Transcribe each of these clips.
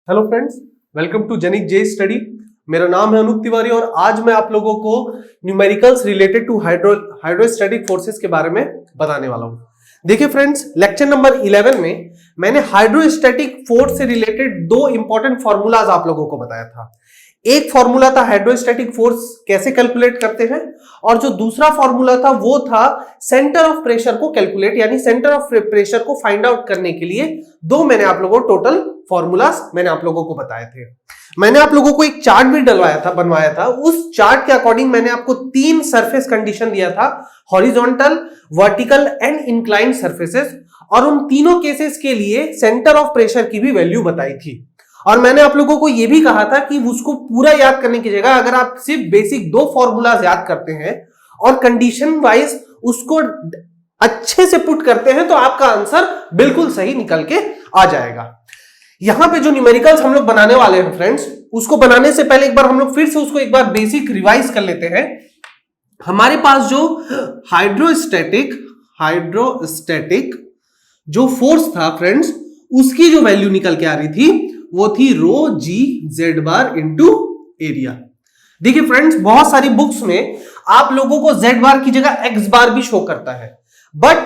Hello friends, welcome to जेनिक J study. मेरा नाम है अनूप तिवारी और आज मैं आप लोगों को numericals related to hydrostatic forces के बारे में बताने वाला हूं। देखिए फ्रेंड्स, लेक्चर नंबर 11 में मैंने हाइड्रोस्टैटिक फोर्स से रिलेटेड दो इंपॉर्टेंट फॉर्मूलाज आप लोगों को बताया था। एक फॉर्मूला था हाइड्रोस्टैटिक फोर्स कैसे कैलकुलेट करते हैं, और जो दूसरा फॉर्मूला था वो था सेंटर ऑफ प्रेशर को कैलकुलेट यानी सेंटर ऑफ प्रेशर को फाइंड आउट करने के लिए दो मैंने आप लोगों को टोटल फॉर्मूलाज मैंने आप लोगों को बताए थे। मैंने आप लोगों को एक चार्ट भी बनवाया था। उस चार्ट के अकॉर्डिंग मैंने आपको तीन सरफेस कंडीशन दिया था, horizontal, vertical and inclined surfaces, और उन तीनों केसेस के लिए सेंटर ऑफ प्रेशर की भी वैल्यू बताई थी। और मैंने आप लोगों को यह भी कहा था कि उसको पूरा याद करने की जगह अगर आप सिर्फ बेसिक दो फॉर्मूलाज याद करते हैं और कंडीशन वाइज उसको अच्छे से पुट करते हैं तो आपका आंसर बिल्कुल सही निकल के आ जाएगा। यहां पे जो न्यूमेरिकल्स हम लोग बनाने वाले हैं फ्रेंड्स, उसको बनाने से पहले एक बार हम लोग फिर से उसको एक बार बेसिक रिवाइज कर लेते हैं। हमारे पास जो हाइड्रोस्टैटिक जो फोर्स था फ्रेंड्स, उसकी जो वैल्यू निकल के आ रही थी वो थी रो जी जेड बार इंटू एरिया। देखिए फ्रेंड्स, बहुत सारी बुक्स में आप लोगों को जेड बार की जगह एक्स बार भी शो करता है, बट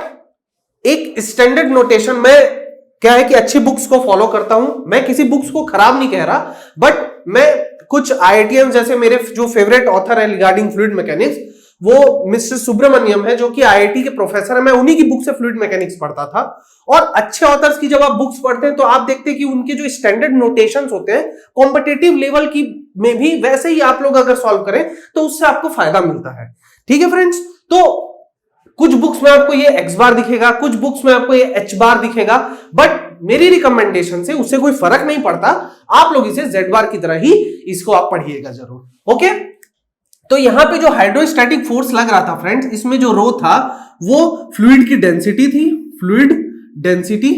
एक स्टैंडर्ड नोटेशन में क्या है कि अच्छी बुक्स को फॉलो करता हूं। मैं किसी बुक्स को खराब नहीं कह रहा, बट मैं कुछ आईआईटीएन जैसे मेरे जो फेवरेट ऑथर है रिगार्डिंग फ्लूइड मैकेनिक्स, वो मिस्टर सुब्रमण्यम है जो कि आईआईटी के प्रोफेसर है। मैं उन्हीं की बुक से फ्लूइड मैकेनिक्स पढ़ता था। और अच्छे ऑथर्स की जब आप बुक्स पढ़ते हैं तो आप देखते हैं कि उनके जो स्टैंडर्ड नोटेशंस होते हैं कॉम्पिटिटिव लेवल की में भी वैसे ही आप लोग अगर सॉल्व करें तो उससे आपको फायदा मिलता है। ठीक है फ्रेंड्स, तो कुछ बुक्स में आपको ये एक्स बार दिखेगा, कुछ बुक्स में आपको ये एच बार दिखेगा, बट मेरी रिकमेंडेशन से उससे कोई फर्क नहीं पड़ता। आप लोग इसे जेड बार की तरह ही इसको आप पढ़िएगा जरूर। ओके, तो यहां पे जो हाइड्रोस्टैटिक फोर्स लग रहा था फ्रेंड्स, इसमें जो रो था वो फ्लूइड की डेंसिटी थी, फ्लूइड डेंसिटी।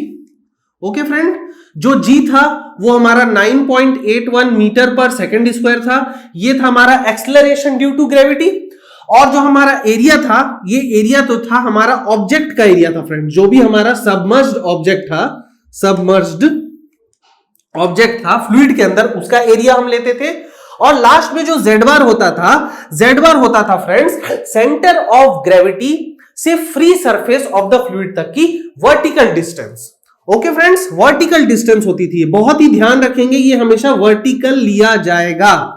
ओके फ्रेंड, जो जी था वो हमारा 9.81 मीटर पर सेकेंड स्क्वायर था। ये था हमारा एक्सेलरेशन ड्यू टू ग्रेविटी। और जो हमारा एरिया था, ये एरिया तो था हमारा ऑब्जेक्ट का एरिया था फ्रेंड, जो भी हमारा सबमर्ज्ड ऑब्जेक्ट था, सबमर्ज्ड ऑब्जेक्ट था फ्लूइड के अंदर, उसका एरिया हम लेते थे। और लास्ट में जो जेड बार होता था फ्रेंड्स सेंटर ऑफ ग्रेविटी से free surface of the fluid तक की vertical distance. Okay friends, vertical distance होती थी। बहुत ही ध्यान रखेंगे, ये हमेशा वर्टिकल लिया जाएगा।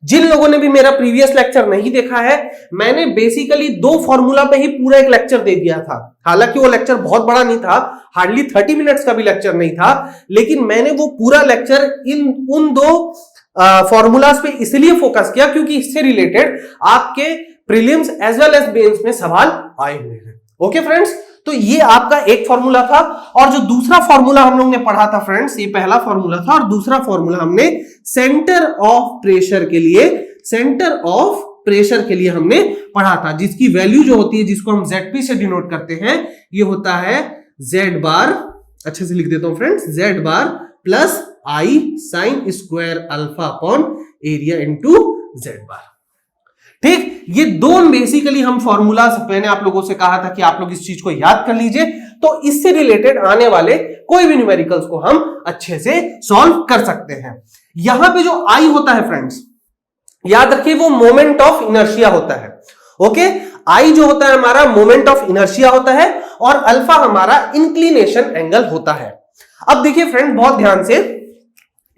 जिन लोगों ने भी मेरा प्रीवियस लेक्चर नहीं देखा है, मैंने बेसिकली दो फॉर्मूला पे ही पूरा एक लेक्चर दे दिया था। हालांकि वो लेक्चर बहुत बड़ा नहीं था, हार्डली 30 मिनट्स का भी लेक्चर नहीं था, लेकिन मैंने वो पूरा लेक्चर उन दो फॉर्मूलाज पे इसलिए फोकस किया क्योंकि इससे रिलेटेड आपके prelims as well as mains में सवाल आए हुए हैं। ओके फ्रेंड्स, तो ये आपका एक फॉर्मूला था। और जो दूसरा फॉर्मूला हम लोग ने पढ़ा था फ्रेंड्स, ये पहला फॉर्मूला था, और दूसरा फॉर्मूला हमने सेंटर ऑफ प्रेशर के लिए हमने पढ़ा था, जिसकी वैल्यू जो होती है, जिसको हम ZP से डिनोट करते हैं, ये होता है जेड बार। अच्छे से लिख देता हूं friends, z bar plus I sine square alpha upon area into z bar. ठीक, ये दो बेसिकली हम फॉर्मूला मैंने आप लोगों से कहा था कि आप लोग इस चीज को याद कर लीजिए, तो इससे रिलेटेड आने वाले कोई भी न्यूमेरिकल्स को हम अच्छे से सॉल्व कर सकते हैं। यहां पे जो आई होता है फ्रेंड्स, याद रखिए वो मोमेंट ऑफ इनर्शिया होता है। ओके, आई जो होता है हमारा मोमेंट ऑफ इनर्शिया होता है, और अल्फा हमारा इंक्लिनेशन एंगल होता है। अब देखिए फ्रेंड, बहुत ध्यान से,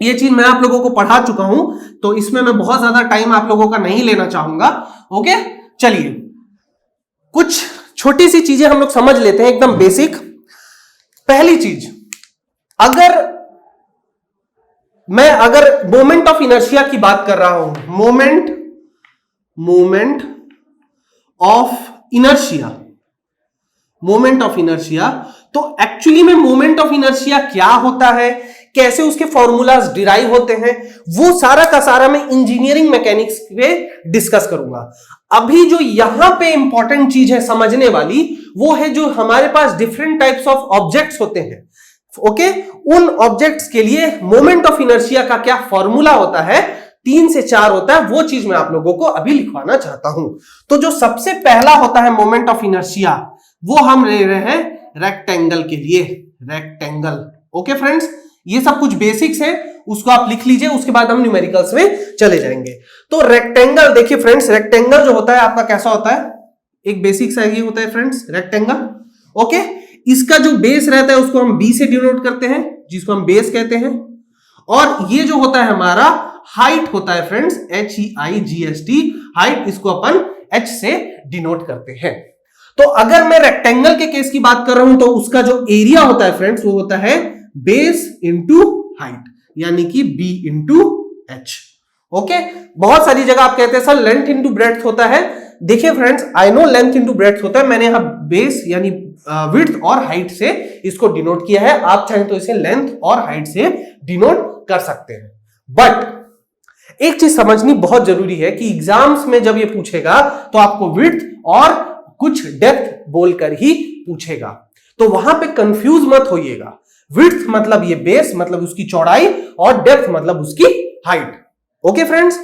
ये चीज मैं आप लोगों को पढ़ा चुका हूं, तो इसमें मैं बहुत ज्यादा टाइम आप लोगों का नहीं लेना चाहूंगा। ओके, चलिए कुछ छोटी सी चीजें हम लोग समझ लेते हैं, एकदम बेसिक। पहली चीज, अगर मोमेंट ऑफ इनर्शिया की बात कर रहा हूं, मोमेंट ऑफ इनर्शिया, तो एक्चुअली में मोमेंट ऑफ इनर्शिया क्या होता है, कैसे उसके फॉर्मूलाज डिराइव होते हैं, वो सारा का सारा मैं इंजीनियरिंग मैकेनिक्स पे डिस्कस करूंगा। अभी जो यहां पे इंपॉर्टेंट चीज है समझने वाली, वो है जो हमारे पास डिफरेंट टाइप्स ऑफ ऑब्जेक्ट्स होते हैं। ओके, उन ऑब्जेक्ट्स के लिए मोमेंट ऑफ इनर्शिया का क्या फॉर्मूला होता है, 3 से 4 होता है, वो चीज मैं आप लोगों को अभी लिखवाना चाहता हूं। तो जो सबसे पहला होता है मोमेंट ऑफ इनर्शिया, वो हम ले रहे हैं रेक्टेंगल के लिए, रेक्टेंगल। ओके फ्रेंड्स, ये सब कुछ बेसिक्स है उसको आप लिख लीजिए, उसके बाद हम न्यूमेरिकल्स में चले जाएंगे। तो रेक्टेंगल देखिए फ्रेंड्स, रेक्टेंगल जो होता है आपका कैसा होता है, एक बेसिक सा ये होता है फ्रेंड्स रेक्टेंगल। ओके, इसका जो बेस रहता है उसको हम बी से डिनोट करते हैं, जिसको हम बेस कहते हैं। और ये जो होता है हमारा हाइट होता है फ्रेंड्स, HEIGHT, हाइट, इसको अपन H से डिनोट करते हैं। तो अगर मैं रेक्टेंगल के केस की बात कर रहा हूं तो उसका जो एरिया होता है फ्रेंड्स वो होता है बेस इंटू हाइट, यानी कि B इंटू H। ओके, बहुत सारी जगह आप कहते हैं सर लेंथ इंटू ब्रेड्थ होता है। देखिए friends, I know length into breadth होता है, मैंने यहां बेस यानी विड्थ और हाइट से इसको डिनोट किया है। आप चाहें तो इसे लेंथ और हाइट से डिनोट कर सकते हैं। बट एक चीज समझनी बहुत जरूरी है कि एग्जाम्स में जब ये पूछेगा तो आपको विड्थ और कुछ डेप्थ बोलकर ही पूछेगा, तो वहां पे कंफ्यूज मत होइएगा। विड्थ मतलब ये बेस, मतलब उसकी चौड़ाई, और डेप्थ मतलब उसकी हाइट। ओके फ्रेंड्स,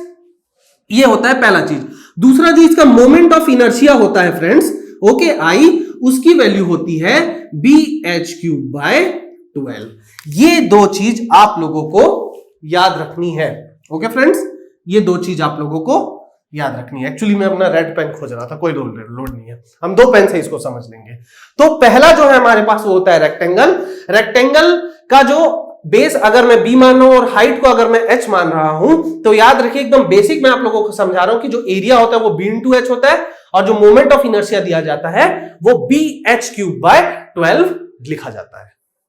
ये होता है पहला चीज। दूसरा जो इसका मोमेंट ऑफ इनर्शिया होता है फ्रेंड्स, ओके, आई, उसकी वैल्यू होती है BH³/12। ये दो चीज आप लोगों को याद रखनी है। ओके फ्रेंड्स, ये दो चीज आप लोगों को याद रखनी है। एक्चुअली मैं अपना रेड पेन खोज रहा था, कोई लोड नहीं है, हम दो पेन से इसको समझ लेंगे। तो पहला जो है हमारे पास वो होता है रेक्टेंगल। रेक्टेंगल का जो बेस अगर मैं B मान रहा हूं और हाइट को अगर मैं H मान रहा हूं, तो याद रखिए एकदम बेसिक मैं आप लोगों को समझा रहा हूं कि जो एरिया होता है वो B इंटू H होता है, और जो मोमेंट ऑफ इनर्शिया दिया जाता है वो BH³/12 लिखा जाता है।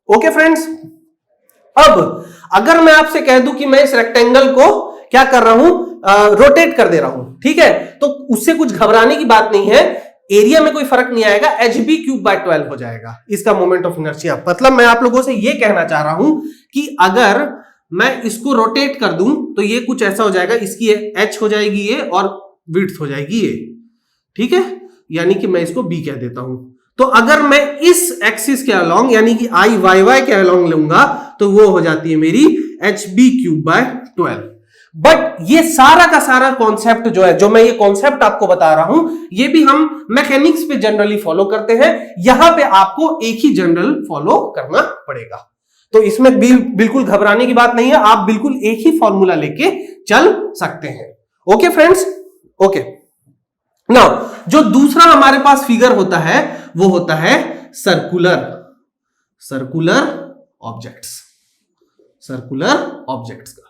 ओके फ्रेंड्स, अब अगर मैं आपसे कह दूं कि मैं इस रेक्टेंगल को क्या कर रहा हूं, रोटेट कर दे रहा हूं, ठीक है, तो उससे कुछ घबराने की बात नहीं है, एरिया में कोई फर्क नहीं आएगा, HB³/12 हो जाएगा इसका मोमेंट ऑफ इनर्शिया। मतलब मैं आप लोगों से ये कहना चाह रहा हूं कि अगर मैं इसको रोटेट कर दूं तो ये कुछ ऐसा हो जाएगा, इसकी H हो जाएगी ये और विड्थ हो जाएगी ये, ठीक है, यानी कि मैं इसको B कह देता हूं। तो अगर मैं इस एक्सिस के अलोंग यानी कि IYY के अलोंग लूंगा तो वो हो जाती है मेरी HB³/12। बट ये सारा का सारा कॉन्सेप्ट जो है, जो मैं ये कॉन्सेप्ट आपको बता रहा हूं, ये भी हम मैकेनिक्स पे जनरली फॉलो करते हैं। यहां पे आपको एक ही जनरल फॉलो करना पड़ेगा, तो इसमें बिल्कुल घबराने की बात नहीं है, आप बिल्कुल एक ही फॉर्मूला लेके चल सकते हैं। Okay friends, okay. नाउ जो दूसरा हमारे पास फिगर होता है वो होता है सर्कुलर ऑब्जेक्ट्स का।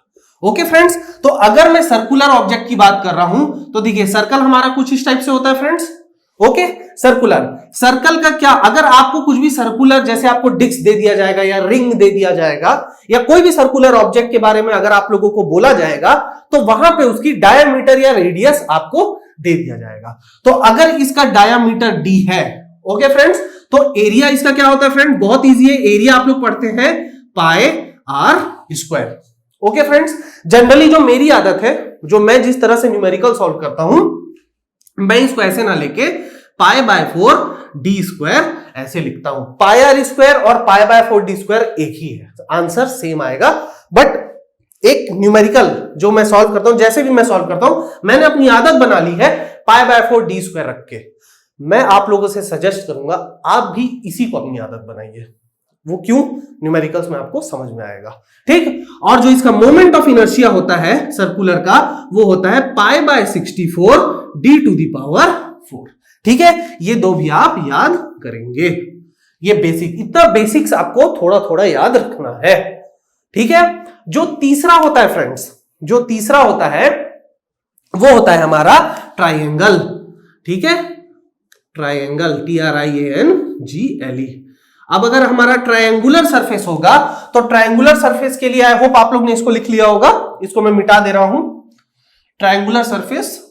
ओके फ्रेंड्स, तो अगर मैं सर्कुलर ऑब्जेक्ट की बात कर रहा हूं तो देखिए सर्कल हमारा कुछ इस टाइप से होता है फ्रेंड्स। ओके, सर्कल का क्या, अगर आपको कुछ भी सर्कुलर, जैसे आपको डिस्क दे दिया जाएगा या रिंग दे दिया जाएगा या कोई भी सर्कुलर ऑब्जेक्ट के बारे में अगर आप लोगों को बोला जाएगा तो वहां पे उसकी डायामीटर या रेडियस आपको दे दिया जाएगा। तो अगर इसका डायामीटर d है, ओके फ्रेंड्स, तो एरिया इसका क्या होता है फ्रेंड, बहुत इजी है, एरिया आप लोग पढ़ते हैं πr²। ओके फ्रेंड्स, जनरली जो मेरी आदत है, जो मैं जिस तरह से न्यूमेरिकल सॉल्व करता हूं, मैं इसको ऐसे ना लेके π/4d² ऐसे लिखता हूं। πr² और π/4d² एक ही है, आंसर सेम आएगा। बट एक न्यूमेरिकल जो मैं सॉल्व करता हूं, जैसे भी मैं सॉल्व करता हूं, मैंने अपनी आदत बना ली है π/4d² रख के। मैं आप लोगों से सजेस्ट करूंगा आप भी इसी को अपनी आदत बनाइए। वो क्यों, न्यूमेरिकल्स में आपको समझ में आएगा, ठीक। और जो इसका मोमेंट ऑफ इनर्शिया होता है सर्कुलर का, वो होता है π/64d⁴, ठीक है। ये दो भी आप याद करेंगे, ये बेसिक, इतना बेसिक्स आपको थोड़ा थोड़ा याद रखना है, ठीक है। जो तीसरा होता है फ्रेंड्स, जो तीसरा होता है वो होता है हमारा ट्राइंगल, ठीक है, ट्राइंगल, TRIANGLE। अब अगर हमारा ट्रायंगुलर सरफेस होगा तो ट्रायंगुलर सरफेस के लिए आई होप आप लोग ने इसको लिख लिया होगा, इसको मैं मिटा दे रहा हूं, ट्रायंगुलर सरफेस,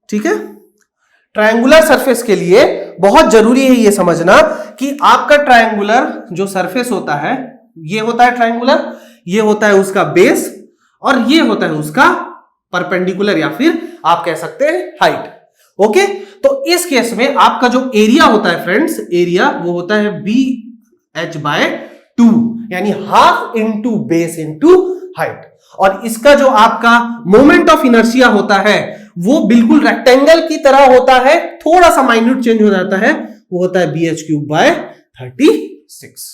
ठीक है। ट्रायंगुलर सरफेस के लिए बहुत जरूरी है ये समझना कि आपका ट्रायंगुलर जो सरफेस होता है, ये होता है ट्रायंगुलर, ये होता है उसका बेस, और ये होता है उसका परपेंडिकुलर या फिर आप कह सकते हैं हाइट। ओके, तो इस केस में आपका जो एरिया होता है फ्रेंड्स, एरिया वो होता है BH/2, यानी half into base into height. और इसका जो आपका मोमेंट ऑफ इनर्शिया होता है वो बिल्कुल रेक्टेंगल की तरह होता है, थोड़ा सा माइन्यूट चेंज हो जाता है, वो होता है BH³/36।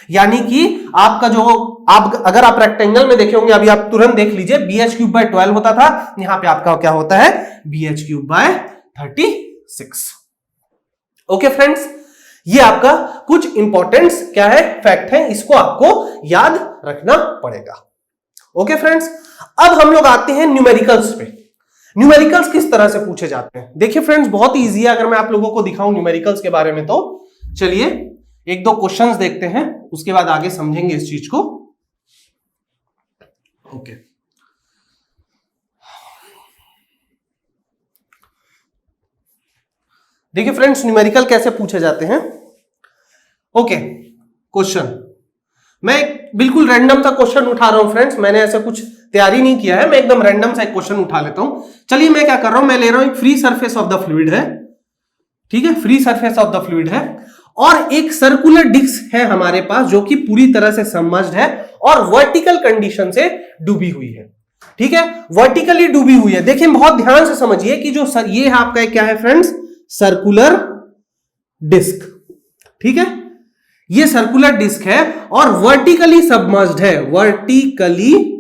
यानी कि आपका जो आप अगर आप रेक्टेंगल में देखे होंगे, अभी आप तुरंत देख लीजिए, bh³/12 होता था, यहां पे आपका क्या होता है, bh³/36। ओके फ्रेंड्स, ये आपका कुछ इंपॉर्टेंस क्या है, फैक्ट है, इसको आपको याद रखना पड़ेगा। ओके फ्रेंड्स, अब हम लोग आते हैं न्यूमेरिकल्स पे। न्यूमेरिकल्स किस तरह से पूछे जाते हैं? देखिए फ्रेंड्स, बहुत इजी है, अगर मैं आप लोगों को दिखाऊं न्यूमेरिकल्स के बारे में तो चलिए एक दो क्वेश्चंस देखते हैं, उसके बाद आगे समझेंगे इस चीज को। ओके, देखिए फ्रेंड्स, न्यूमेरिकल कैसे पूछे जाते हैं। ओके, क्वेश्चन मैं बिल्कुल रैंडम सा क्वेश्चन उठा रहा हूं फ्रेंड्स, मैंने ऐसा कुछ तैयारी नहीं किया है, मैं एकदम रैंडम सा एक क्वेश्चन उठा लेता हूं। चलिए मैं क्या कर रहा हूं, मैं ले रहा हूं एक free surface of the fluid है, ठीक है, free surface of the fluid है, और एक सर्कुलर डिस्क है हमारे पास जो कि पूरी तरह से सबमर्ज्ड है और वर्टिकल कंडीशन से डूबी हुई है, ठीक है, वर्टिकली डूबी हुई है। देखिए बहुत ध्यान से समझिए कि जो ये है आपका क्या है फ्रेंड्स, सर्कुलर डिस्क, ठीक है, ये सर्कुलर डिस्क है और वर्टिकली सबमर्ज्ड है, वर्टिकली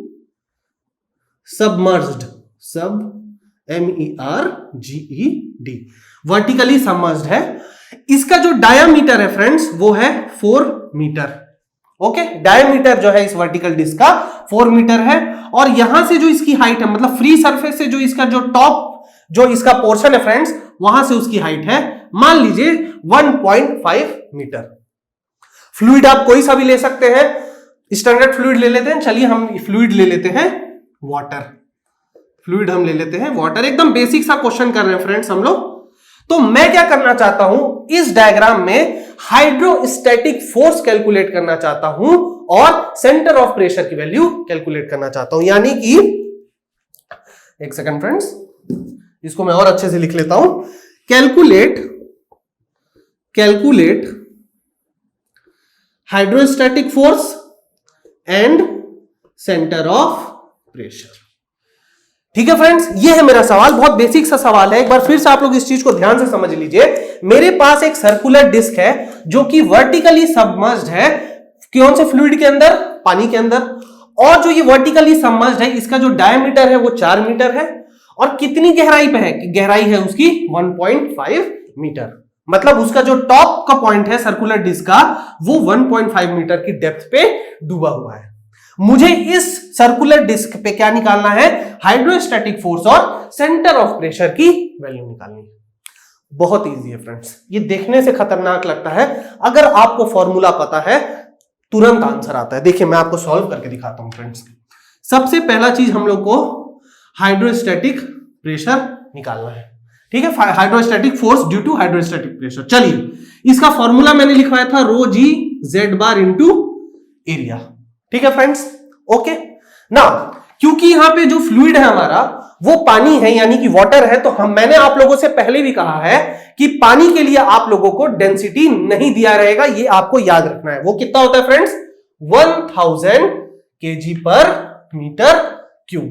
सबमर्ज्ड, सब MERGED, वर्टिकली सबमर्ज्ड है। इसका जो डायामीटर है फ्रेंड्स वो है 4 मीटर। ओके, डायामीटर जो है इस वर्टिकल डिस्क का 4 मीटर है, और यहां से जो इसकी हाइट है, मतलब फ्री सरफेस से जो इसका जो टॉप जो इसका पोर्शन है फ्रेंड्स, वहां से उसकी हाइट है मान लीजिए 1.5 मीटर। फ्लूइड आप कोई सा भी ले सकते हैं, स्टैंडर्ड फ्लूइड ले लेते हैं, चलिए हम फ्लूइड ले लेते हैं वाटर, फ्लूइड हम ले लेते हैं वाटर, एकदम बेसिक सा क्वेश्चन कर रहे हैं फ्रेंड्स हम लोग। तो मैं क्या करना चाहता हूं, इस डायग्राम में हाइड्रोस्टैटिक फोर्स कैलकुलेट करना चाहता हूं और सेंटर ऑफ प्रेशर की वैल्यू कैलकुलेट करना चाहता हूं, यानी कि एक सेकंड फ्रेंड्स, इसको मैं और अच्छे से लिख लेता हूं, calculate hydrostatic force and centre of pressure. ठीक है फ्रेंड्स, ये है मेरा सवाल, बहुत बेसिक सा सवाल है, एक बार फिर से आप लोग इस चीज को ध्यान से समझ लीजिए। मेरे पास एक सर्कुलर डिस्क है जो कि वर्टिकली सबमर्ज्ड है, कौन से फ्लूइड के अंदर, पानी के अंदर, और जो ये वर्टिकली सबमर्ज्ड है इसका जो डायमीटर है वो 4 मीटर है, और कितनी गहराई पे है, गहराई है उसकी 1.5 मीटर, मतलब उसका जो टॉप का पॉइंट है सर्कुलर डिस्क का वो 1.5 मीटर की डेप्थ पे डूबा हुआ है। मुझे इस सर्कुलर डिस्क पे क्या निकालना है, हाइड्रोस्टैटिक फोर्स और सेंटर ऑफ प्रेशर की वैल्यू निकालनी है। बहुत इजी है फ्रेंड्स, ये देखने से खतरनाक लगता है, अगर आपको फॉर्मूला पता है तुरंत आंसर आता है। देखिए मैं आपको सॉल्व करके दिखाता हूं फ्रेंड्स। सबसे पहला चीज हम लोग को हाइड्रोस्टैटिक प्रेशर निकालना है, ठीक है, hydrostatic force due to hydrostatic pressure. चलिए इसका फॉर्मूला मैंने लिखवाया था ρg(z) इनटू एरिया, ठीक है फ्रेंड्स। ओके ना, क्योंकि यहां पे जो फ्लूइड है हमारा वो पानी है, यानी कि वाटर है, तो मैंने आप लोगों से पहले भी कहा है कि पानी के लिए आप लोगों को डेंसिटी नहीं दिया रहेगा, ये आपको याद रखना है। वो कितना होता है फ्रेंड्स, 1000 kg/m³।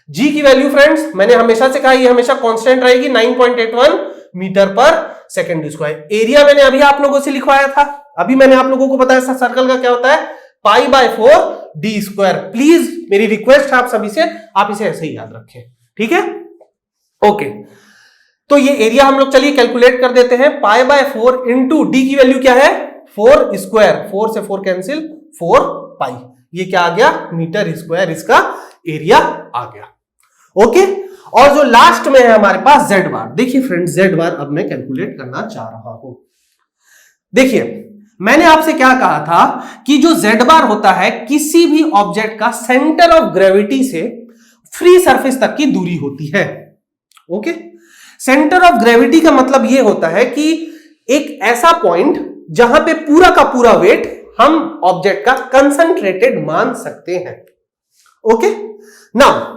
जी की वैल्यू फ्रेंड्स मैंने हमेशा से कहा ये हमेशा कांस्टेंट रहेगी, 9.81 मीटर पर सेकंड स्क्वायर। एरिया मैंने अभी आप लोगों से लिखवाया था, अभी मैंने आप लोगों को बताया सर्कल का क्या होता है, π/4d²। प्लीज मेरी रिक्वेस्ट है आप सभी से, आप इसे ऐसे ही याद रखें, ठीक है। ओके, तो ये एरिया हम लोग चलिए कैलकुलेट कर देते हैं। π/4 इंटू डी की वैल्यू क्या है, 4 स्क्वायर, 4 से 4 कैंसिल, 4 पाई, ये क्या आ गया, मीटर स्क्वायर, इसका एरिया आ गया। ओके, और जो लास्ट में है हमारे पास z बार। देखिए फ्रेंड्स, z बार अब मैं कैलकुलेट करना चाह रहा हूं। देखिए मैंने आपसे क्या कहा था कि जो z बार होता है किसी भी ऑब्जेक्ट का सेंटर ऑफ ग्रेविटी से फ्री सरफेस तक की दूरी होती है। ओके, सेंटर ऑफ ग्रेविटी का मतलब यह होता है कि एक ऐसा पॉइंट जहां पे पूरा का पूरा वेट हम ऑब्जेक्ट का कंसंट्रेटेड मान सकते हैं। ओके, नाउ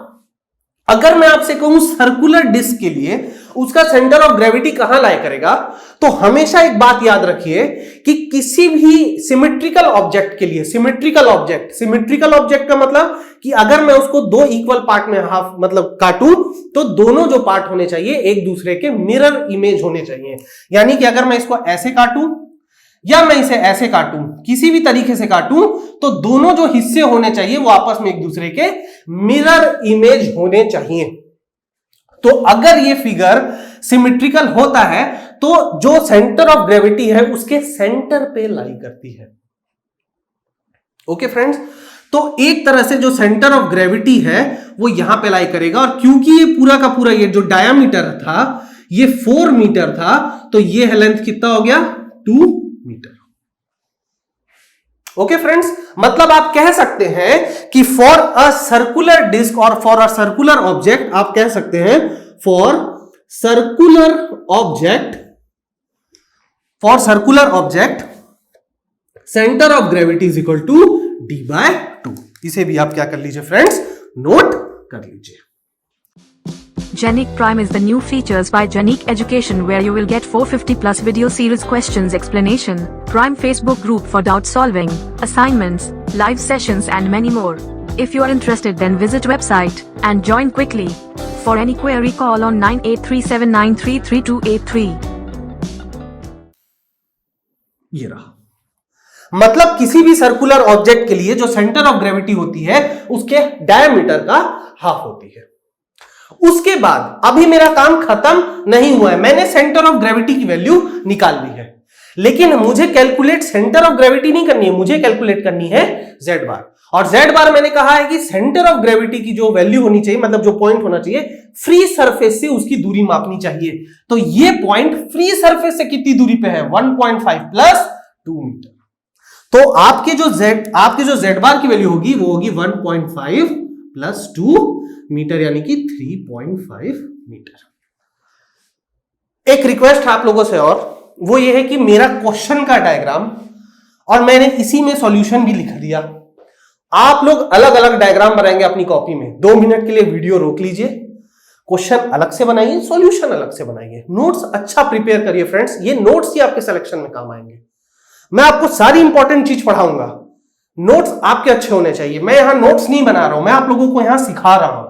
अगर मैं आपसे कहूं सर्कुलर डिस्क के लिए उसका सेंटर ऑफ ग्रेविटी कहां लाया करेगा, तो हमेशा एक बात याद रखिए कि किसी भी सिमेट्रिकल ऑब्जेक्ट के लिए, सिमेट्रिकल ऑब्जेक्ट का मतलब कि अगर मैं उसको दो इक्वल पार्ट में हाफ मतलब काटूं तो दोनों जो पार्ट होने चाहिए एक दूसरे के मिरर इमेज होने चाहिए। यानी कि अगर मैं इसको ऐसे काटूं, या मैं इसे ऐसे काटूं, किसी भी तरीके से काटूं, तो दोनों जो हिस्से होने चाहिए वो आपस में एक दूसरे के मिरर इमेज होने चाहिए। तो अगर ये फिगर सिमेट्रिकल होता है तो जो सेंटर ऑफ ग्रेविटी है उसके सेंटर पे लाई करती है। ओके फ्रेंड्स, तो एक तरह से जो सेंटर ऑफ ग्रेविटी है वो यहां पे लाई करेगा, और क्योंकि ये पूरा का पूरा ये जो डायमीटर था ये 4 मीटर था, तो ये है लेंथ कितना हो गया 2 मीटर। ओके फ्रेंड्स, मतलब आप कह सकते हैं कि फॉर अ सर्कुलर डिस्क और फॉर अ सर्कुलर ऑब्जेक्ट, आप कह सकते हैं for circular object centre of gravity is equal to d/2। इसे भी आप क्या कर लीजिए फ्रेंड्स, नोट कर लीजिए। Genic Prime is the new features by Genic Education where you will get 450 plus video series questions explanation, Prime Facebook group for doubt solving, assignments, live sessions and many more. If you are interested then visit website and join quickly. For any query call on 9837933283. ये रहा, मतलब किसी भी circular object के लिए जो centre of gravity होती है उसके डायमीटर का हाफ होती है। उसके बाद अभी मेरा काम खत्म नहीं हुआ है, मैंने सेंटर ऑफ ग्रेविटी की वैल्यू निकाल ली है, लेकिन मुझे कैलकुलेट सेंटर ऑफ ग्रेविटी नहीं करनी है, मुझे कैलकुलेट करनी है z बार। और z बार मैंने कहा है कि सेंटर ऑफ ग्रेविटी की जो वैल्यू होनी चाहिए, मतलब जो पॉइंट होना चाहिए, फ्री सरफेस से उसकी दूरी मापनी चाहिए। तो ये पॉइंट फ्री सरफेस से कितनी दूरी पे है, 1.5 प्लस 2 मीटर। तो आपके जो z बार की वैल्यू होगी वो होगी 1.5 प्लस 2 मीटर, यानी कि 3.5 मीटर। एक रिक्वेस्ट है आप लोगों से, और वो ये है कि मेरा क्वेश्चन का डायग्राम और मैंने इसी में सॉल्यूशन भी लिख दिया, आप लोग अलग अलग डायग्राम बनाएंगे अपनी कॉपी में। 2 मिनट के लिए वीडियो रोक लीजिए, क्वेश्चन अलग से बनाइए, सॉल्यूशन अलग से बनाइए, नोट्स अच्छा प्रिपेयर करिए फ्रेंड्स, ये नोट्स ही आपके सिलेक्शन में काम आएंगे। मैं आपको सारी इंपॉर्टेंट चीज पढ़ाऊंगा, नोट्स आपके अच्छे होने चाहिए। मैं यहां नोट्स नहीं बना रहा हूं, मैं आप लोगों को यहां सिखा रहा हूं।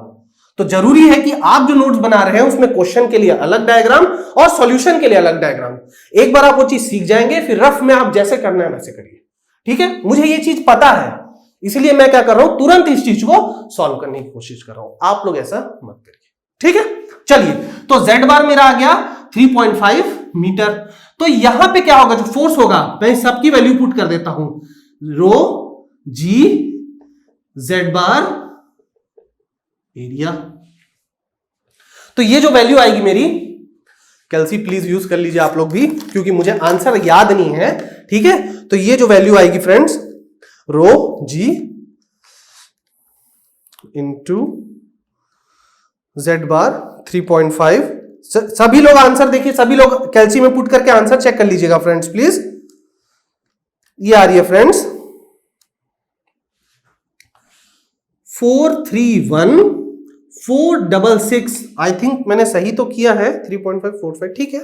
तो जरूरी है कि आप जो नोट्स बना रहे हैं उसमें क्वेश्चन के लिए अलग डायग्राम और सॉल्यूशन के लिए अलग डायग्राम। एक बार आप वो चीज सीख जाएंगे, फिर रफ में आप जैसे करना है वैसे करिए, ठीक है। मुझे ये चीज पता है, इसलिए मैं क्या कर रहा हूं, तुरंत इस चीज को सॉल्व करने की कोशिश कर रहा हूं। आप लोग ऐसा मत करिए, ठीक है। चलिए, तो z बार मेरा आ गया 3.5 मीटर। तो यहां पे क्या होगा, जो फोर्स होगा, मैं सबकी वैल्यू पुट कर देता हूं, रो जी z बार एरिया। तो ये जो वैल्यू आएगी मेरी, कैल्सी प्लीज यूज कर लीजिए आप लोग भी, क्योंकि मुझे आंसर याद नहीं है, ठीक है। तो ये जो वैल्यू आएगी फ्रेंड्स, रो जी इंटू z बार 3.5। सभी लोग आंसर देखिए, सभी लोग कैल्सी में पुट करके आंसर चेक कर लीजिएगा फ्रेंड्स प्लीज। ये आ रही है फ्रेंड्स 431,466। आई थिंक मैंने सही तो किया है, 3.545, ठीक है,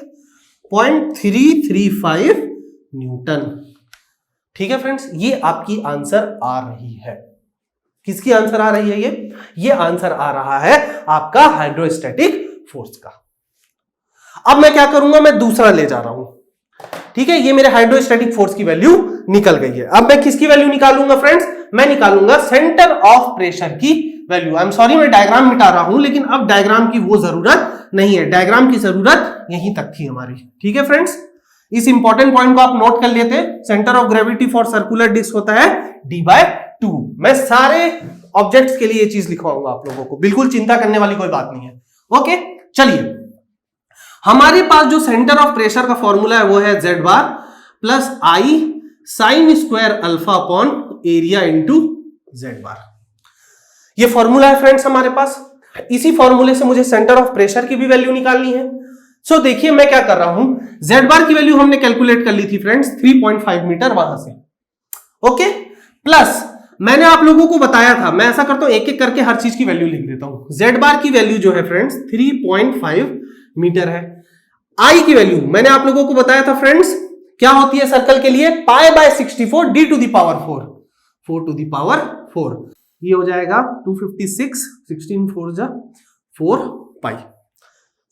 0.335 न्यूटन, ठीक है फ्रेंड्स। ये आपकी आंसर आ रही है। किसकी आंसर आ रही है? ये आंसर आ रहा है आपका हाइड्रोस्टैटिक फोर्स का। अब मैं क्या करूंगा, मैं दूसरा ले जा रहा हूं, ठीक है। ये मेरे हाइड्रोस्टैटिक फोर्स की वैल्यू निकल गई है। अब मैं किसकी वैल्यू निकालूंगा फ्रेंड्स, मैं निकालूंगा सेंटर ऑफ प्रेशर की वैल्यू। आई एम सॉरी, मैं डायग्राम मिटा रहा हूं, लेकिन अब डायग्राम की वो जरूरत नहीं है, डायग्राम की जरूरत यहीं तक थी हमारी, ठीक है फ्रेंड्स। इस इंपॉर्टेंट पॉइंट को आप नोट कर लेते। Centre of gravity for circular disc होता है d/2। मैं सारे ऑब्जेक्ट्स के लिए ये चीज लिखवाऊंगा आप लोगों को, बिल्कुल चिंता करने वाली कोई बात नहीं है। ओके, चलिए, हमारे पास जो सेंटर ऑफ प्रेशर का फॉर्मूला है वो है z bar plus I sine square alpha upon area into z bar. ये फॉर्मूला है फ्रेंड्स हमारे पास। इसी फॉर्मूले से मुझे सेंटर ऑफ प्रेशर की भी वैल्यू निकालनी है। सो देखिए मैं क्या कर रहा हूं, z बार की वैल्यू हमने कैलकुलेट कर ली थी फ्रेंड्स 3.5 मीटर वहां से, ओके। प्लस मैंने आप लोगों को बताया था, मैं ऐसा करता हूं एक एक करके हर चीज की वैल्यू लिख देता हूं। z बार की वैल्यू जो है फ्रेंड्स 3.5 मीटर है। आई की वैल्यू मैंने आप लोगों को बताया था फ्रेंड्स, क्या होती है सर्कल के लिए, π/64 d to the power 4 to the power 4। ये हो जाएगा 256, 16 4 जा 4 पाई,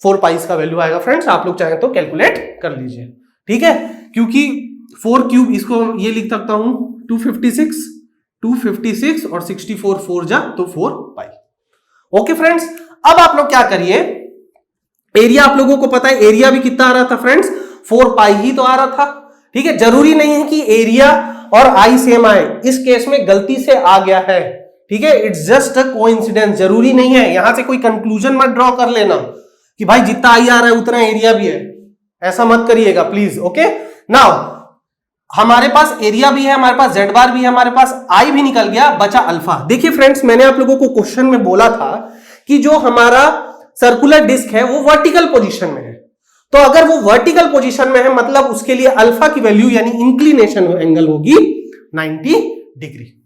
4 पाई का वैल्यू आएगा फ्रेंड्स। आप लोग चाहें तो कैलकुलेट कर लीजिए, ठीक है, क्योंकि 4 क्यूब, इसको ये लिख सकता हूं 256 और 64 4 जा तो 4 पाई। ओके फ्रेंड्स, अब आप लोग क्या करिए, एरिया आप लोगों को पता है, एरिया भी कितना आ रहा था फ्रेंड्स, 4 पाई ही तो आ रहा था। ठीक है, जरूरी नहीं है कि एरिया और आई सेम आए, इस केस में गलती से आ गया है। ठीक है, इट्स जस्ट अ कोइंसिडेंस, जरूरी नहीं है। यहां से कोई कंक्लूजन मत ड्रॉ कर लेना कि भाई जितना आई आ रहा है उतना एरिया भी है, ऐसा मत करिएगा प्लीज। ओके, नाउ हमारे पास एरिया भी है, हमारे पास जेड बार भी है, हमारे पास आई भी निकल गया, बचा अल्फा। देखिए फ्रेंड्स, मैंने आप लोगों को क्वेश्चन में बोला था कि जो हमारा सर्कुलर डिस्क है वो वर्टिकल पोजीशन में है, तो अगर वो वर्टिकल पोजीशन में है मतलब उसके लिए अल्फा की वैल्यू यानी इंक्लिनेशन एंगल होगी 90 डिग्री।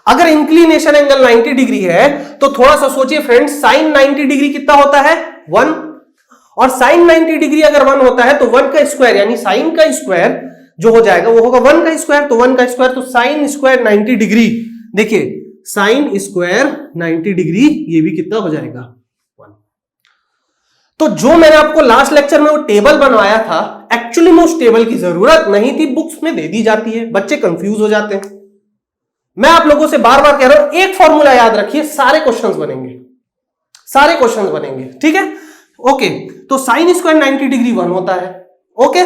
अगर इंक्लिनेशन एंगल 90 डिग्री है तो थोड़ा सा सोचिए फ्रेंड्स, साइन 90 डिग्री कितना होता है 1, और साइन 90 डिग्री अगर 1 होता है तो 1 का स्क्वायर यानी साइन का स्क्वायर जो हो जाएगा वो होगा 1 का स्क्वायर, तो 1 का स्क्वायर तो साइन स्क्वायर 90 डिग्री। देखिए साइन स्क्वायर 90 डिग्री ये भी कितना हो जाएगा 1। तो जो मैंने आपको लास्ट लेक्चर में वो टेबल बनवाया था, एक्चुअली में उस टेबल की जरूरत नहीं थी, बुक्स में दे दी जाती है, बच्चे कंफ्यूज हो जाते हैं। मैं आप लोगों से बार बार कह रहा हूं, एक फॉर्मूला याद रखिए, सारे क्वेश्चंस बनेंगे, सारे क्वेश्चंस बनेंगे। ठीक है, ओके, तो साइन स्क्वायर 90 डिग्री 1 होता है। ओके,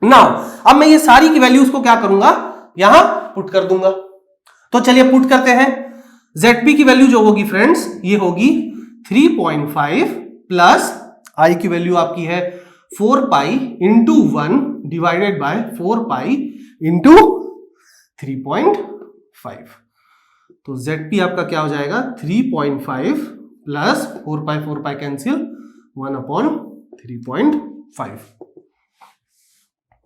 नाउ अब मैं ये सारी की वैल्यूज को क्या करूंगा, यहां पुट कर दूंगा। तो चलिए पुट करते हैं। ZP की वैल्यू जो होगी फ्रेंड्स ये होगी 3.5 प्लस आई की वैल्यू आपकी है 4 pi into 1 divided bye 4 pi into 3.5। तो ZP आपका क्या हो जाएगा 3.5 प्लस 4 पाई कैंसिल 1/3.5।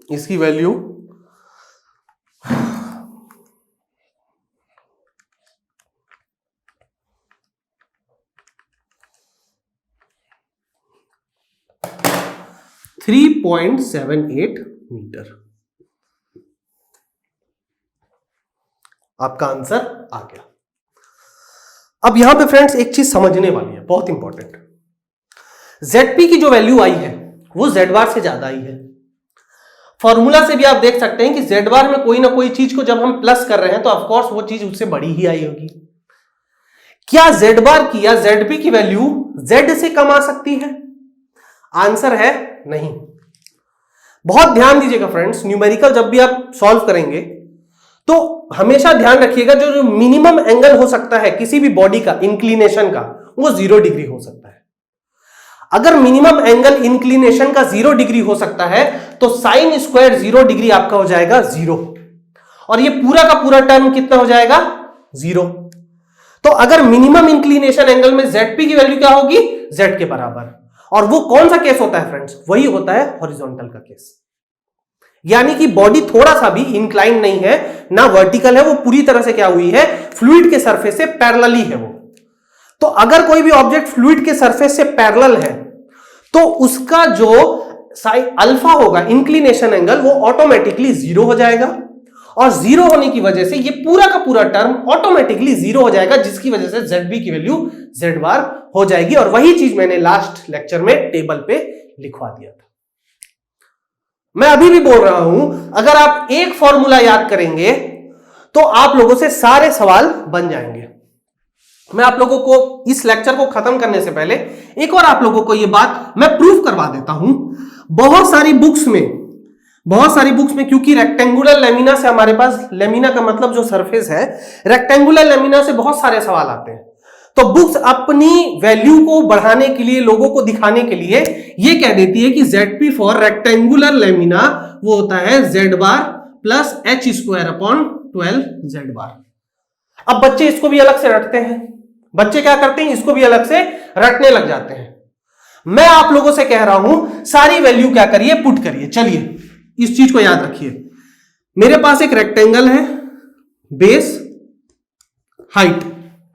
इसकी वैल्यू 3.78 मीटर। आपका आंसर आ गया। अब यहां पे फ्रेंड्स एक चीज समझने वाली है, बहुत इंपॉर्टेंट। ZP की जो वैल्यू आई है वो Z बार से ज्यादा आई है। फॉर्मूला से भी आप देख सकते हैं कि Z बार में कोई ना कोई चीज को जब हम प्लस कर रहे हैं तो ऑफकोर्स वो चीज उससे बड़ी ही आई होगी। क्या Z बार की या ZP की वैल्यू Z से कम आ सकती है? आंसर है नहीं। बहुत ध्यान दीजिएगा फ्रेंड्स, न्यूमेरिकल जब भी आप सॉल्व करेंगे तो हमेशा ध्यान रखिएगा जो मिनिमम एंगल हो सकता है किसी भी बॉडी का इंक्लिनेशन का वो 0 डिग्री हो सकता है। अगर मिनिमम एंगल इंक्लिनेशन का 0 डिग्री हो सकता है तो साइन स्क्वायर 0 डिग्री आपका हो जाएगा 0, और ये पूरा का पूरा टर्म कितना हो जाएगा 0। तो अगर मिनिमम इंक्लिनेशन एंगल में ZP की वैल्यू क्या होगी Z के बराबर, और वो कौन सा केस होता है फ्रेंड्स, वही होता है हॉरिजॉन्टल का केस, यानी कि बॉडी थोड़ा सा भी इंक्लाइन नहीं है ना वर्टिकल है, वो पूरी तरह से क्या हुई है फ्लूइड के सरफेस से पैरेलली है वो। तो अगर कोई भी ऑब्जेक्ट फ्लूइड के सरफेस से पैरेलल है तो उसका जो अल्फा होगा इंक्लिनेशन एंगल वो ऑटोमेटिकली 0 हो जाएगा, और 0 होने की वजह से ये पूरा का पूरा टर्म ऑटोमेटिकली 0 हो जाएगा, जिसकी वजह से ZB की वैल्यू Z बार हो जाएगी। और वही चीज मैंने लास्ट लेक्चर में टेबल पे लिखवा दिया था। मैं अभी भी बोल रहा हूं, अगर आप एक फॉर्मूला याद करेंगे तो आप लोगों से सारे सवाल बन जाएंगे। मैं आप लोगों को इस लेक्चर को खत्म करने से पहले एक और आप लोगों को यह बात मैं प्रूफ करवा देता हूं। बहुत सारी बुक्स में क्योंकि रेक्टेंगुलर लेमिना से हमारे पास, लेमिना का मतलब जो सरफेस है, रेक्टेंगुलर लेमिना से बहुत सारे सवाल आते हैं। तो बुक्स अपनी वैल्यू को बढ़ाने के लिए, लोगों को दिखाने के लिए ये कह देती है कि ZP फॉर रेक्टेंगुलर लेमिना वो होता है Z bar plus H square upon 12 Z bar. अब बच्चे इसको भी अलग से रटते हैं, बच्चे क्या करते हैं इसको भी अलग से रटने लग जाते हैं। मैं आप लोगों से कह रहा हूं सारी वैल्यू क्या करिए पुट करिए। चलिए इस चीज को याद रखिए, मेरे पास एक रेक्टेंगल है, बेस, हाइट,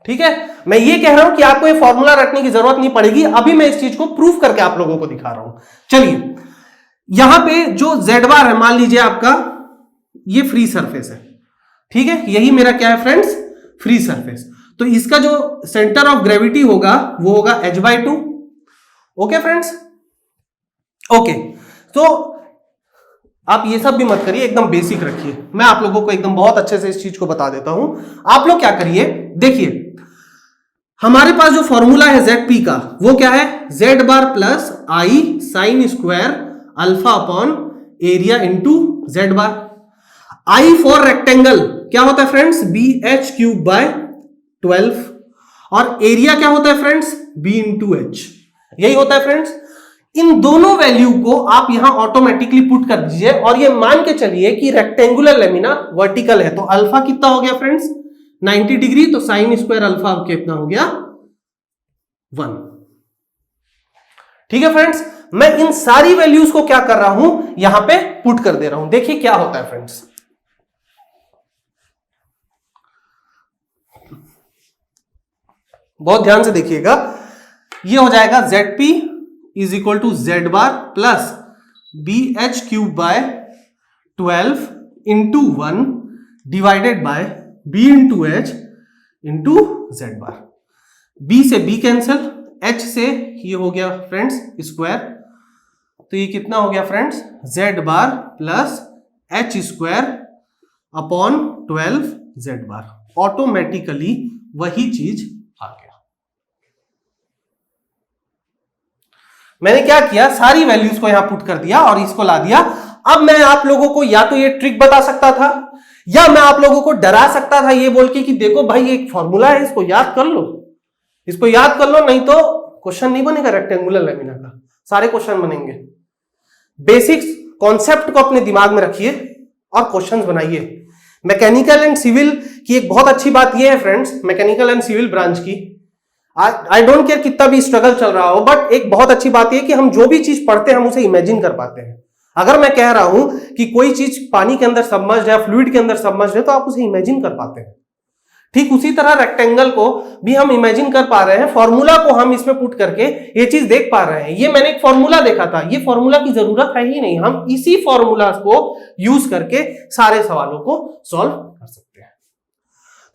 ठीक है। मैं ये कह रहा हूं कि आपको ये फॉर्मूला रखने की जरूरत नहीं पड़ेगी, अभी मैं इस चीज को प्रूफ करके आप लोगों को दिखा रहा हूं। चलिए यहां पे जो Z बार है, मान लीजिए आपका ये फ्री सरफेस है, ठीक है, यही मेरा क्या है फ्रेंड्स फ्री सरफेस। तो इसका जो सेंटर ऑफ ग्रेविटी होगा वो होगा h/2। Okay friends, okay. तो आप ये सब भी मत करिए, एकदम बेसिक रखिए। मैं आप लोगों को एकदम बहुत अच्छे से इस चीज को बता देता हूं। आप लोग क्या करिए, देखिए हमारे पास जो फॉर्मूला है ZP का वो क्या है, Z bar plus I sine square alpha upon area into Z bar. I for rectangle क्या होता है फ्रेंड्स, BH क्यूब बाय 12, और एरिया क्या होता है फ्रेंड्स, B इंटू H। यही होता है फ्रेंड्स। इन दोनों वैल्यू को आप यहां ऑटोमेटिकली पुट कर दीजिए, और ये मान के चलिए कि रेक्टेंगुलर लेमिना वर्टिकल है, तो अल्फा कितना हो गया फ्रेंड्स, 90 डिग्री, तो साइन स्क्वायर अल्फा कितना हो गया, 1। ठीक है फ्रेंड्स, मैं इन सारी वैल्यूज को क्या कर रहा हूं, यहां पे पुट कर दे रहा हूं। देखिए क्या होता है फ्रेंड्स, बहुत ध्यान से देखिएगा। ये हो जाएगा ZP is equal to Z bar plus BH cube by 12 into 1 divided by B into H into Z bar. B से B कैंसल, H से ये हो गया फ्रेंड्स स्क्वायर, तो ये कितना हो गया friends, Z bar plus H square upon 12 Z bar. Automatically वही चीज आ गया। मैंने क्या किया, सारी वैल्यूज को यहां पुट कर दिया और इसको ला दिया। अब मैं आप लोगों को या तो ये ट्रिक बता सकता था, या मैं आप लोगों को डरा सकता था ये बोल के कि देखो भाई एक फॉर्मूला है, इसको याद कर लो, इसको याद कर लो, नहीं तो क्वेश्चन नहीं बनेगा रेक्टेंगुलर लेमिना का, सारे क्वेश्चन बनेंगे। बेसिक्स कॉन्सेप्ट को अपने दिमाग में रखिए और क्वेश्चंस बनाइए। मैकेनिकल एंड सिविल की एक बहुत अच्छी बात यह है friends, mechanical and civil branch की, आई डोंट केयर कितना भी स्ट्रगल चल रहा हो, बट एक बहुत अच्छी बात यह कि हम जो भी चीज पढ़ते हैं हम उसे इमेजिन कर पाते हैं। अगर मैं कह रहा हूं कि कोई चीज पानी के अंदर सबमर्ज्ड है, फ्लूइड के अंदर सबमर्ज्ड है, तो आप उसे इमेजिन कर पाते हैं। ठीक उसी तरह रेक्टेंगल को भी हम इमेजिन कर पा रहे हैं, फॉर्मूला को हम इसमें पुट करके ये चीज देख पा रहे हैं। ये मैंने एक फॉर्मूला देखा था, ये फॉर्मूला की जरूरत है ही नहीं, हम इसी फॉर्मूला को यूज करके सारे सवालों को सॉल्व कर सकते हैं।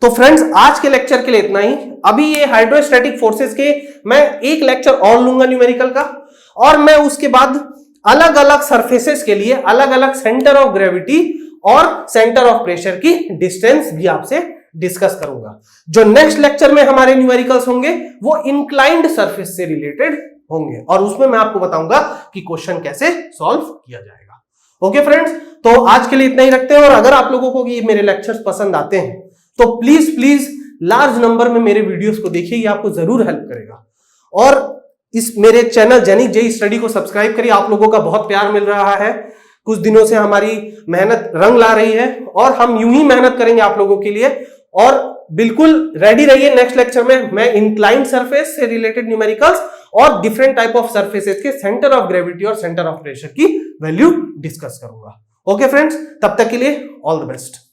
तो फ्रेंड्स आज के लेक्चर के लिए इतना ही। अभी ये हाइड्रोस्टैटिक फोर्सेस के मैं एक लेक्चर और लूंगा न्यूमेरिकल का, और मैं उसके बाद अलग अलग सरफेसेस के लिए अलग अलग सेंटर ऑफ ग्रेविटी और सेंटर ऑफ प्रेशर की डिस्टेंस भी आपसे डिस्कस करूंगा। जो नेक्स्ट लेक्चर में हमारे न्यूमेरिकल्स होंगे वो इंक्लाइंड सरफेस से रिलेटेड होंगे, और उसमें मैं आपको बताऊंगा कि क्वेश्चन कैसे सॉल्व किया जाएगा। ओके फ्रेंड्स, तो आज के लिए इतना ही रखते हैं। और अगर आप लोगों को ये मेरे लेक्चर्स पसंद आते हैं तो प्लीज लार्ज नंबर में मेरे वीडियोस को देखिए, ये आपको जरूर हेल्प करेगा। और इस मेरे चैनल जेनिक जेई स्टडी को सब्सक्राइब करिए, आप लोगों का बहुत प्यार मिल रहा है, कुछ दिनों से हमारी मेहनत रंग ला रही है, और हम यूं ही मेहनत करेंगे आप लोगों के लिए। और बिल्कुल रेडी रहिए, नेक्स्ट लेक्चर में मैं इंक्लाइंड सरफेस से रिलेटेड न्यूमेरिकल्स और डिफरेंट टाइप ऑफ सरफेसेस के सेंटर ऑफ ग्रेविटी और सेंटर ऑफ प्रेशर की वैल्यू डिस्कस करूंगा। ओके फ्रेंड्स, तब तक के लिए ऑल द बेस्ट।